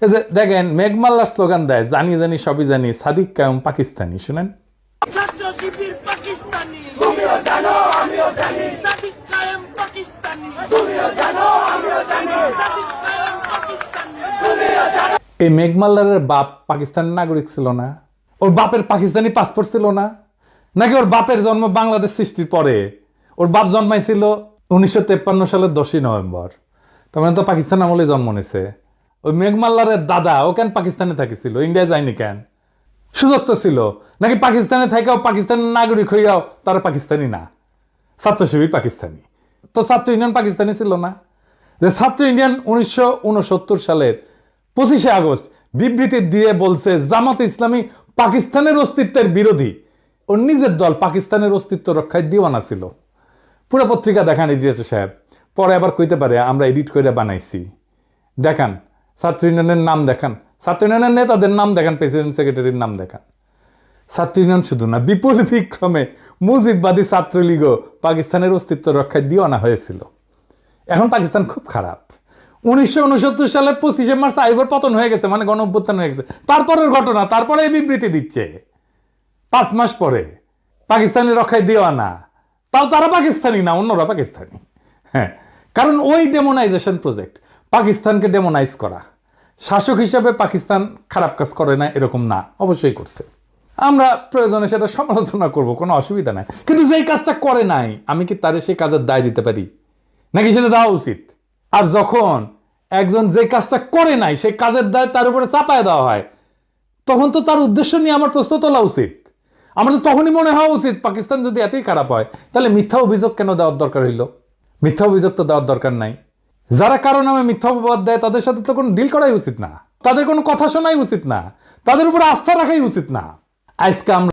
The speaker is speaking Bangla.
এই যে দেখেন মেঘমাল্লার স্লোগান দেয়, জানি জানি সবই জানি, সাদিক কায়েম পাকিস্তানি। শুনেন, ছাত্র শিবির পাকিস্তানি, তুমিও জানো আমিও জানি, সাদিক কায়েম পাকিস্তানি, তুমিও জানো আমিও জানি, সাদিক কায়েম পাকিস্তানি, তুমিও জানো। এই মেঘমাল্লারের বাপ পাকিস্তানের নাগরিক ছিল না? ওর বাপের পাকিস্তানি পাসপোর্ট ছিল না? নাকি ওর বাপের জন্ম বাংলাদেশ সৃষ্টির পরে? ওর বাপ জন্মাইছিল 1953 সালের 10ই নভেম্বর। তার মানে তো পাকিস্তান আমলে জন্ম নিছে। ওই মেঘমাল্লারের দাদা ও কেন পাকিস্তানে থাকিছিল, ইন্ডিয়া যায়নি কেন? সুযোগ তো ছিল। নাকি পাকিস্তানে থাকাও পাকিস্তানের নাগরিক হইয়াও তারা পাকিস্তানি না, ছাত্র শিবির পাকিস্তানি? তো ছাত্র ইউনিয়ন পাকিস্তানি ছিল না? যে ছাত্র ইউনিয়ন 1969 সালের 25শে আগস্ট বিবৃতি দিয়ে বলছে জামাত ইসলামী পাকিস্তানের অস্তিত্বের বিরোধী। ওর নিজের দল পাকিস্তানের অস্তিত্ব রক্ষায় দিওয়ানা ছিল। পুরো পত্রিকা দেখান ইডিএস সাহেব, পরে আবার কইতে পারে আমরা এডিট করে বানাইছি। দেখান ছাত্র ইউনিয়নের নাম দেখান, ছাত্র ইউনিয়নের নেতাদের নাম দেখান, প্রেসিডেন্ট সেক্রেটারির নাম দেখান। ছাত্র ইউনিয়ন শুধু না, বিপুল বিক্রমে মুজিববাদী ছাত্রলীগও পাকিস্তানের অস্তিত্ব রক্ষায় দিওয়ানা হয়েছিল। এখন পাকিস্তান খুব খারাপ। 1969 সালের 25শে মার্চ আইবার পতন হয়ে গেছে, মানে গণঅভ্যুত্থান হয়ে গেছে। তারপরের ঘটনা, তারপরে এই বিবৃতি দিচ্ছে 5 মাস পরে পাকিস্তানের রক্ষায় দিওয়ানা। তাও তারা পাকিস্তানি না, অন্যরা পাকিস্তানি। হ্যাঁ, কারণ ওই ডেমোনাইজেশন প্রজেক্ট, পাকিস্তানকে ডেমোনাইজ করা। শাসক হিসাবে পাকিস্তান খারাপ কাজ করে না এরকম না, অবশ্যই করছে। আমরা প্রয়োজনে সেটা সমালোচনা করব, কোনো অসুবিধা নাই। কিন্তু যেই কাজটা করে নাই, আমি কি তারে সেই কাজের দায় দিতে পারি? নাকি সেটা দেওয়া উচিত? আর যখন একজন যে কাজটা করে নাই সেই কাজের দায় তার উপরে চাপায় দেওয়া হয়, তখন তো তার উদ্দেশ্য নিয়ে আমার প্রশ্ন তোলা উচিত। আমার তো তখনই মনে হওয়া উচিত পাকিস্তান যদি এতই খারাপ হয় তাহলে মিথ্যা অভিযোগ কেন দেওয়ার দরকার হইল? মিথ্যা অভিযোগ তো দেওয়ার দরকার নাই। যারা কারো নামে মিথ্যা অপবাদ দেয় তাদের সাথে তো কোনো ডিল করাই উচিত না, তাদের কোনো কথা শোনাই উচিত না, তাদের উপরে আস্থা রাখাই উচিত না। আজকে আমরা